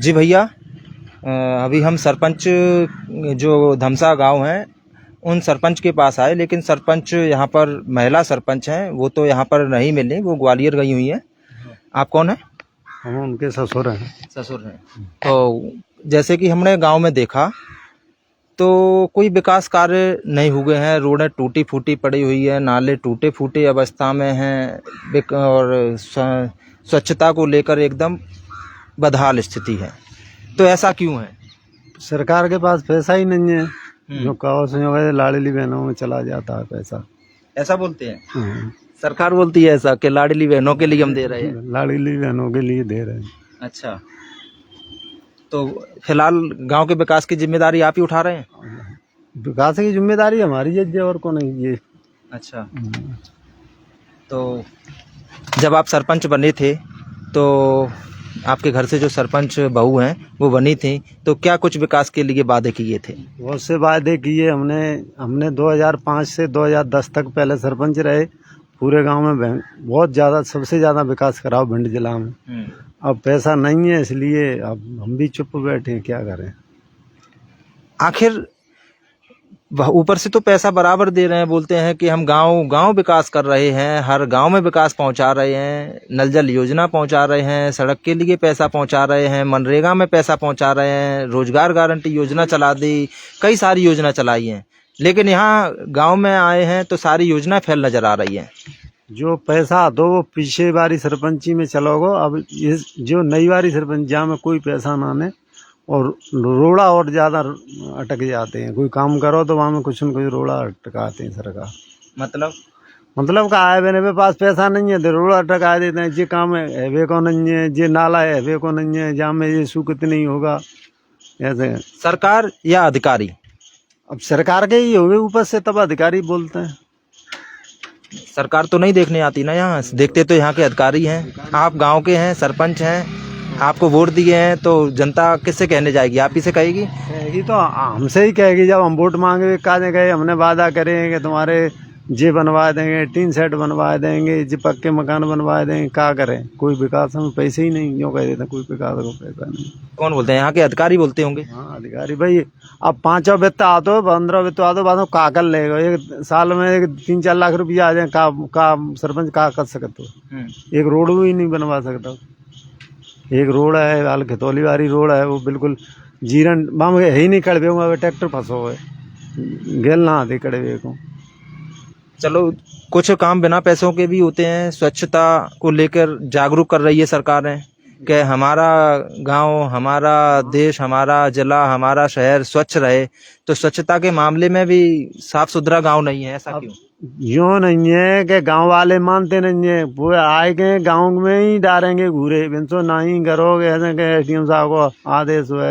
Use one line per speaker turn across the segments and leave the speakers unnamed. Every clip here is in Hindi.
जी भैया, अभी हम सरपंच जो धमसा गांव हैं उन सरपंच के पास आए, लेकिन सरपंच यहाँ पर महिला सरपंच हैं, वो तो यहाँ पर नहीं मिली, वो ग्वालियर गई हुई हैं। आप कौन हैं?
हम उनके ससुर हैं।
ससुर हैं। तो जैसे कि हमने गांव में देखा तो कोई विकास कार्य नहीं हुए हैं, रोडें टूटी फूटी पड़ी हुई है, नाले टूटे फूटे अवस्था में हैं और स्वच्छता को लेकर एकदम बदहाल स्थिति है। तो ऐसा क्यों है?
सरकार के पास पैसा ही नहीं है। जो कहो सुनो लाडली बहनों में चला जाता है पैसा।
ऐसा बोलते हैं? सरकार बोलती है ऐसा कि लाडली बहनों के लिए हम दे रहे हैं।
लाडली बहनों के लिए दे रहे हैं।
अच्छा, तो फिलहाल गांव के विकास की जिम्मेदारी आप ही उठा रहे हैं?
विकास की जिम्मेदारी हमारी है और कौन है ये।
अच्छा, तो जब आप सरपंच बने थे तो आपके घर से जो सरपंच बहू हैं वो बनी थी, तो क्या कुछ विकास के लिए वादे किए थे?
बहुत से वादे किए हमने 2005 से 2010 तक पहले सरपंच रहे। पूरे गांव में बहुत ज़्यादा, सबसे ज़्यादा विकास कराओ भिंड जिला में। अब पैसा नहीं है, इसलिए अब हम भी चुप बैठे हैं, क्या करें।
आखिर ऊपर से तो पैसा बराबर दे रहे हैं, बोलते हैं कि हम गांव विकास कर रहे हैं, हर गांव में विकास पहुंचा रहे हैं, नल जल योजना पहुंचा रहे हैं, सड़क के लिए पैसा पहुंचा रहे हैं, मनरेगा में पैसा पहुंचा रहे हैं, रोजगार गारंटी योजना चला दी, कई सारी योजना चलाई हैं, लेकिन यहाँ गांव में आए हैं तो सारी योजना फेल नजर आ रही है।
जो पैसा दो वो पीछे बारी सरपंची में चलोगो। अब इस जो नई बारी सरपंच जहाँ में कोई पैसा ना आने और रोड़ा और ज़्यादा अटक जाते हैं। कोई काम करो तो वहाँ में कुछ न कुछ रोड़ा अटकाते हैं सरकार। मतलब का आए मेरे पास पैसा नहीं है तो रोड़ा अटका देते हैं। जे काम है वे को नहीं है, जे नाला है वे को नहीं है, जहाँ में ये सूखत नहीं होगा। ऐसे
सरकार या अधिकारी?
अब सरकार के ही होंगे ऊपर से, तब अधिकारी बोलते हैं।
सरकार तो नहीं देखने आती ना, यहाँ देखते तो यहाँ के अधिकारी हैं। आप गांव के हैं, सरपंच हैं, आपको वोट दिए हैं, तो जनता किससे कहने जाएगी? आप ही से कहेगी?
कहेगी तो हमसे ही कहेगी। जब हम वोट मांगे काजे गए, हमने वादा करेंगे तुम्हारे जे बनवा देंगे, टीन सेट बनवा देंगे, जे पक्के मकान बनवा देंगे, क्या करें। कोई विकास में पैसे ही नहीं, क्यों कह देते कोई विकास को पैसा नहीं।
कौन बोलते हैं? यहाँ के अधिकारी बोलते होंगे।
हाँ अधिकारी भाई, अब 5 वित्त आ तो 15 वित्त आ तो बाद में का कर लेगा। एक साल में 3-4 लाख रुपया आ जाए, का सरपंच का कर सकते हो। एक रोड भी नहीं बनवा सकता। एक रोड है हाल खतौली वाली रोड है, वो बिल्कुल जीरन बाम है ही नहीं। कड़वे हुआ ट्रैक्टर फंसो हुए गेल ना आते कड़वे को।
चलो, कुछ काम बिना पैसों के भी होते हैं। स्वच्छता को लेकर जागरूक कर रही है सरकारें कि हमारा गांव, हमारा देश, हमारा जिला, हमारा शहर स्वच्छ रहे, तो स्वच्छता के मामले में भी साफ सुथरा गांव नहीं है। ऐसा क्यों?
यूँ नहीं है कि गांव वाले मानते नहीं है। वो आए गए गांव में ही डालेंगे घूरे बिनसो नहीं करोगे। ऐसे के एसडीएम साहब को आदेश हुआ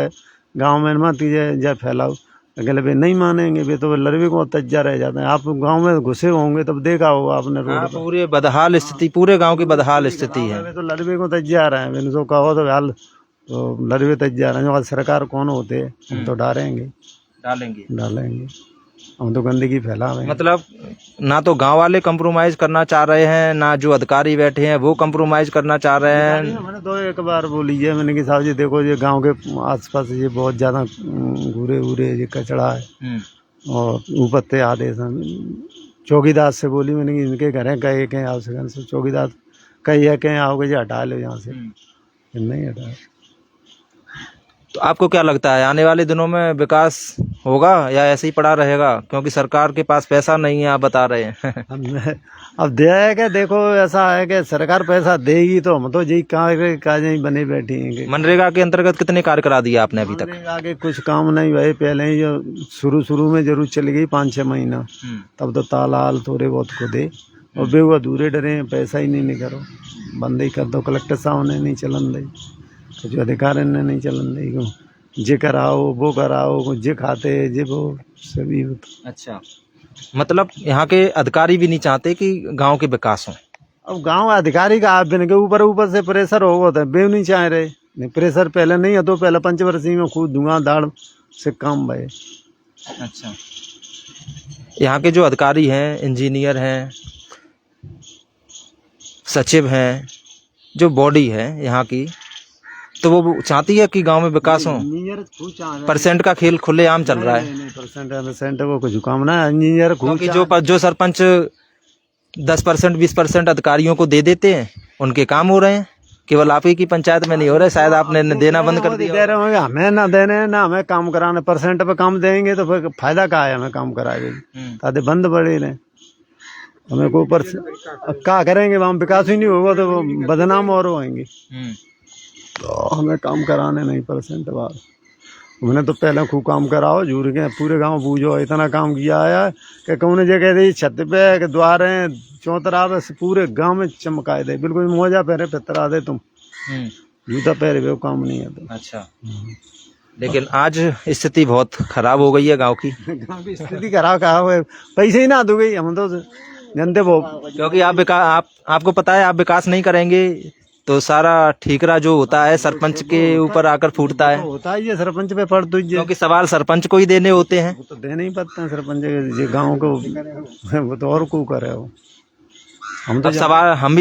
गांव में मत जय फैलाओ, अगले वे नहीं मानेंगे। वे तो लड़वे को तज्जा रह जाते हैं। आप गांव में घुसे होंगे तब देखा होगा आपने रोड पर।
पूरे बदहाल स्थिति, पूरे गांव की बदहाल स्थिति है।
वे तो लड़वे को तज्जा रहे हैं। बिनसो कहो तो हाल तो लड़वे तज्जा रहे हैं। सरकार कौन होते हम तो डालेंगे हम तो गंदगी फैला रहे हैं।
मतलब ना तो गांव वाले कंप्रोमाइज करना चाह रहे हैं, ना जो अधिकारी बैठे हैं वो कंप्रोमाइज करना चाह रहे हैं।
मैंने तो एक बार बोली है मैंने कि साहब जी देखो ये गांव के आसपास ये बहुत ज्यादा घूरे ये कचड़ा है और ऊपर ते आदेश चौकीदार से बोली मैंने कि इनके घर है कहीं आवश्यक से चौकीदार कहीं है कहीं आओगे जो हटा लो यहाँ से। नहीं हटा।
तो आपको क्या लगता है आने वाले दिनों में विकास होगा या ऐसे ही पड़ा रहेगा? क्योंकि सरकार के पास पैसा नहीं है, आप बता रहे हैं।
अब दे देखो ऐसा है कि सरकार पैसा देगी तो हम तो जी काज बने बैठे हैं। मनरेगा
के अंतर्गत कितने कार्य करा दिए आपने अभी तक?
आगे कुछ काम नहीं भाई, पहले ही जो शुरू में जरूर चली गई 5-6 महीना, तब तो तालाल थोड़े बहुत को दे और बेहू अधूरे डरे पैसा ही नहीं करो, बंद ही कर दो। कलेक्टर साहब ने नहीं चलन दी, कुछ अधिकारी ने नहीं चलन दी। जे कराओ वो कराओ, जे खाते जे वो सभी होता।
अच्छा, मतलब यहाँ के अधिकारी भी नहीं चाहते कि गांव के विकास हो।
अब गांव अधिकारी का आप के ऊपर से प्रेशर होगा, बे नहीं चाह रहे। नहीं प्रेशर पहले नहीं है तो पहले पंचवर्षीय में खूब धुआंधाड़ से काम भाई।
अच्छा, यहाँ के जो अधिकारी हैं, इंजीनियर हैं, सचिव हैं, जो बॉडी है यहाँ की, तो वो चाहती है कि गांव में विकास हो।
इंजीनियर खूब चाह रहे हैं।
परसेंट का खेल खुलेआम चल रहा है,
नहीं, परसेंट वो कुछ काम ना है, इंजीनियर खूब
क्योंकि जो सरपंच 10% 20% अधिकारियों को दे देते हैं उनके काम हो रहे हैं, केवल आप ही की पंचायत में नहीं हो रहे। शायद आपने देना बंद कर दिया
दे रहे होंगे, हमें ना देने ना हमें काम कराने, परसेंट पे काम देंगे तो फिर फायदा क्या है हमें काम कराएंगे, ताकि बंद पड़े रहे हमें को ऊपर क्या करेंगे, वहाँ विकास ही नहीं होगा तो वो बदनाम और होंगे। तो हमें काम कराने नहीं परसेंट बार, हमने तो पहले खूब काम कराओ, झूठ के पूरे गांव बूझो, इतना काम किया है कि कौन जगह दे छत पे के द्वार हैं चौतरा पे पूरे गांव में चमकाए दे, बिल्कुल मोजा पहरे पितरा दे तुम, जूता पहरे वो काम नहीं है। तो
अच्छा, लेकिन आज स्थिति बहुत खराब हो गई है गांव की।
गांव की स्थिति खराब कहा हुआ है, पैसे ही ना दो गई, हम तो जनते वो,
क्योंकि आपको पता है आप विकास नहीं करेंगे तो सारा ठीकरा जो होता है सरपंच के ऊपर आकर फूटता है।
होता ही है सरपंच पे पड़ तुझे,
क्योंकि सवाल सरपंच को ही देने होते हैं।
वो तो देने ही पड़ते हैं सरपंच के गाँव को, वो तो और को करे वो। हम तो
हम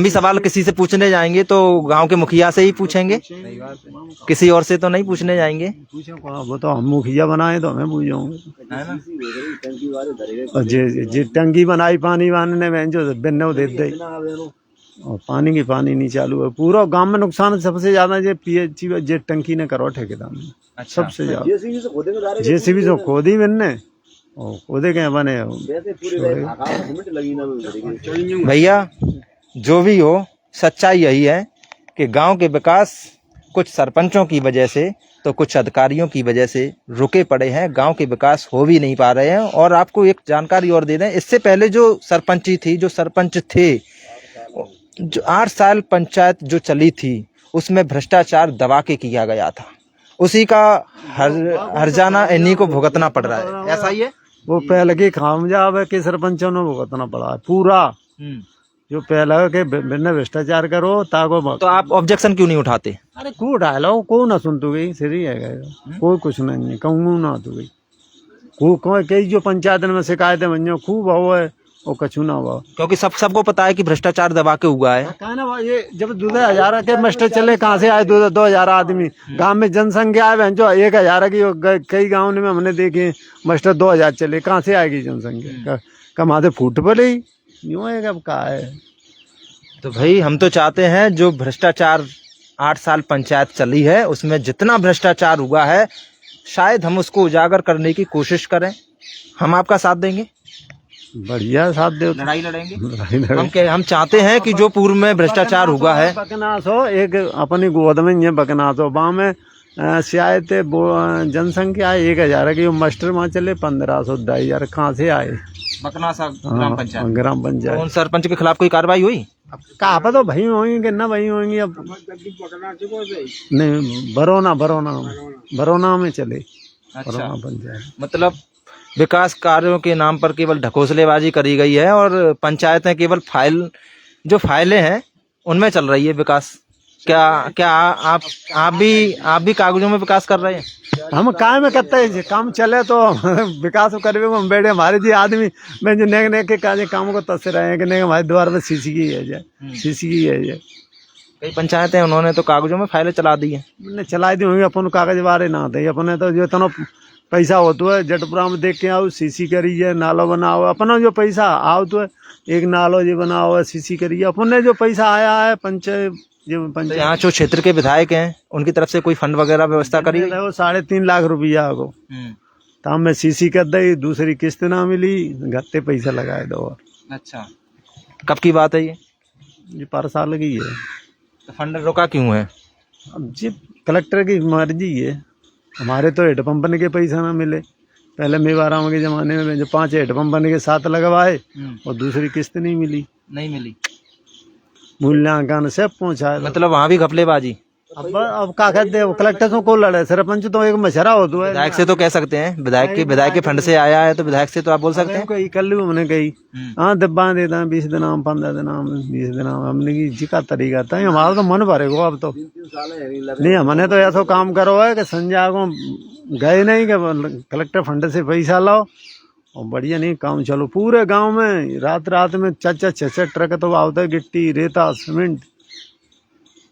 भी सवाल किसी से पूछने जाएंगे तो गांव के मुखिया से ही पूछेंगे, किसी और से तो नहीं पूछने जाएंगे।
वो तो हम मुखिया बनाए तो हमें पूछोगे, जे टंकी बनाई पानी वाने ने जो बिन्नो दे दे, और पानी की पानी नहीं चालू है, पूरा गांव में नुकसान सबसे ज्यादा जे पीएचई जे टंकी ने करो ठेकेदार ने। अच्छा। सबसे ज्यादा जेसीबी से खोदी मैंने खोदे गए बने।
भैया जो भी हो, सच्चाई यही है कि गांव के विकास कुछ सरपंचों की वजह से तो कुछ अधिकारियों की वजह से रुके पड़े हैं, गांव के विकास हो भी नहीं पा रहे हैं। और आपको एक जानकारी और दे दें, इससे पहले जो सरपंची थी, जो सरपंच थे, जो 8 साल पंचायत जो चली थी उसमें भ्रष्टाचार दबा के किया गया था, उसी का हर्जाना इन्हीं को भुगतना पड़ रहा है। ऐसा ही है,
वो पहले की खामयाब है कि सरपंचों ने भुगतना पड़ा है पूरा, जो पहले के बिना भ्रष्टाचार करो ताको।
तो आप ऑब्जेक्शन क्यों नहीं उठाते?
अरे को उठा लो, को ना सुन तू गई सीधी है, कोई कुछ नहीं कहूँ ना तू गई को कई जो पंचायत में शिकायतें बन खूब हुआ है वो कछु ना हुआ, क्योंकि
सबको पता है कि भ्रष्टाचार दबा के हुआ है।
कहा ना ये जब 2000 के मास्टर चले कहाँ से आए 2000 आदमी, गांव में जनसंख्या है जो 1000 की, कई गाँव में हमने देखे मास्टर 2000 चले, कहाँ से आएगी जनसंख्या, कमा दे फूट पड़े यूँ है, कब कहा है।
तो भाई हम तो चाहते हैं जो भ्रष्टाचार 8 साल पंचायत चली है उसमें जितना भ्रष्टाचार हुआ है शायद हम उसको उजागर करने की कोशिश करें, हम आपका साथ देंगे,
बढ़िया साथ दे,
लड़ाई लड़ेंगे। हम चाहते हैं कि जो पूर्व में भ्रष्टाचार हुआ है,
बकनास हो एक अपनी गोद में ये बकनास हो, गाँव में शायद जनसंख्या 1000 की, मास्टर वहाँ चले 1500 2000 कहाँ से आए,
बकनासा ग्राम पंचायत।
उन
सरपंच के खिलाफ कोई कार्रवाई हुई?
कहा पर तो भाई होंगी कि ना भाई होंगी, अब नहीं बरौना में चले।
अच्छा, मतलब विकास कार्यों के नाम पर केवल ढकोसलेबाजी करी गई है और पंचायतें केवल फाइलें हैं उनमें चल रही है विकास। क्या आप भी कागजों में विकास कर रहे हैं?
हम काय में करते हैं, काम चले तो विकास करे हम बैठे, हमारे जी आदमी मैं जो नेक नेक के काजे काम को तस रहे हैं कि नहीं हमारे द्वार में सीसी की है
कई पंचायतें उन्होंने तो कागजों में फाइलें चला दी है,
चला दी होंगी, अपन कागज बारे ना थे, अपने तो जो इतना पैसा होता है जटपुरा में देख के आओ सीसी करिए, नालो बनाओ, अपना जो पैसा आओ तो एक नालो जी बनाओ सीसी करिए, अपने जो पैसा आया है पंचायत
तो यहाँ जो क्षेत्र के विधायक हैं उनकी तरफ से कोई फंड वगैरह व्यवस्था करी?
वो 3.5 लाख रुपया को तो मैं सीसी कर दी, दूसरी किस्त ना मिली, घट्टे पैसा लगाए दो।
अच्छा, कब की बात है
ये 5 साल की है।
तो फंड रोका क्यों है?
अब जी कलेक्टर की मर्जी है, हमारे तो हेडपम्प के पैसा ना मिले, पहले मेवाराम के जमाने में जो 5 हेडपम्प के साथ लगवाए और दूसरी किस्त नहीं मिली, मूल्यांकन से पहुंचाए,
मतलब वहाँ भी घपलेबाजी।
अब क्या कहते हैं, कलेक्टर को लड़े, सरपंच तो एक मशरा होता है,
विधायक से तो कह सकते हैं, विधायक के फंड से आया है तो विधायक से तो आप बोल सकते हैं।
कही कर लू हमने कही, हाँ दब्बा देता है 20 दिन 15 दिन 20 दिन, हमने की जी का तरीका था, हमारा तो मन भरेगा अब तो नहीं, हमने तो ऐसा काम करो है कि संजय को गए नहीं कि कलेक्टर फंड से पैसा लाओ और बढ़िया नहीं काम चलो, पूरे गांव में रात में 4-6 ट्रक तो आता है, गिट्टी रेता सीमेंट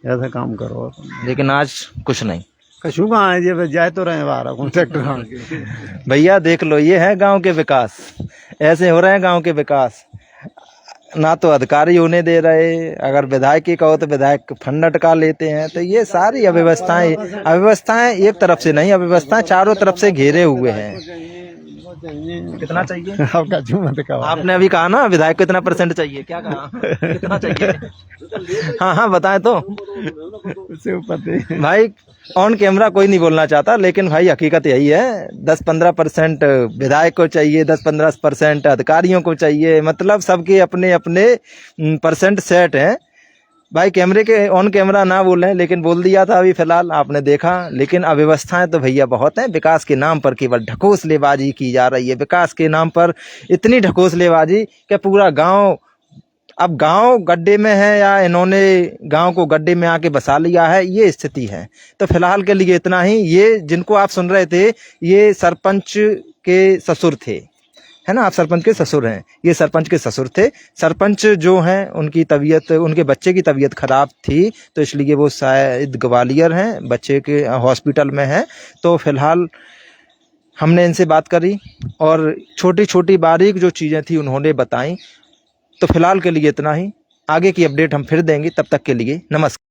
ऐसा काम करो।
लेकिन आज कुछ नहीं।
कशु कहाँ है, ये जाए तो रहे बारह कॉन्ट्रैक्टर।
भैया देख लो, ये है गांव के विकास, ऐसे हो रहे हैं गांव के विकास। ना तो अधिकारी होने दे रहे, अगर विधायक की कहो तो विधायक फंड अटका लेते हैं। तो ये सारी अव्यवस्थाएं एक तरफ से नहीं, अव्यवस्थाएं चारों तरफ से घेरे हुए हैं। कितना चाहिए
आपका क्यों मत कहो।
आपने अभी कहा ना विधायक को इतना % चाहिए, क्या कहा? कितना चाहिए? हाँ बताएं तो।
उससे ऊपर
भाई ऑन कैमरा कोई नहीं बोलना चाहता, लेकिन भाई हकीकत यही है, 10-15% विधायक को चाहिए, 10-15% अधिकारियों को चाहिए। मतलब सबके अपने अपने % सेट हैं। भाई कैमरे के ऑन कैमरा ना बोलें, लेकिन बोल दिया था अभी फिलहाल, आपने देखा। लेकिन अव्यवस्थाएं तो भैया बहुत हैं। विकास के नाम पर केवल ढकोसलेबाजी की जा रही है। विकास के नाम पर इतनी ढकोसलेबाजी कि पूरा गांव, अब गांव गड्ढे में है या इन्होंने गांव को गड्ढे में आके बसा लिया है, ये स्थिति है। तो फिलहाल के लिए इतना ही। ये जिनको आप सुन रहे थे, ये सरपंच के ससुर थे, है ना? आप सरपंच के ससुर हैं, ये सरपंच के ससुर थे। सरपंच जो हैं उनकी तबीयत, उनके बच्चे की तबीयत खराब थी, तो इसलिए वो शायद ग्वालियर हैं, बच्चे के हॉस्पिटल में हैं। तो फिलहाल हमने इनसे बात करी और छोटी छोटी बारीक जो चीज़ें थी उन्होंने बताई। तो फिलहाल के लिए इतना ही। आगे की अपडेट हम फिर देंगे, तब तक के लिए नमस्कार।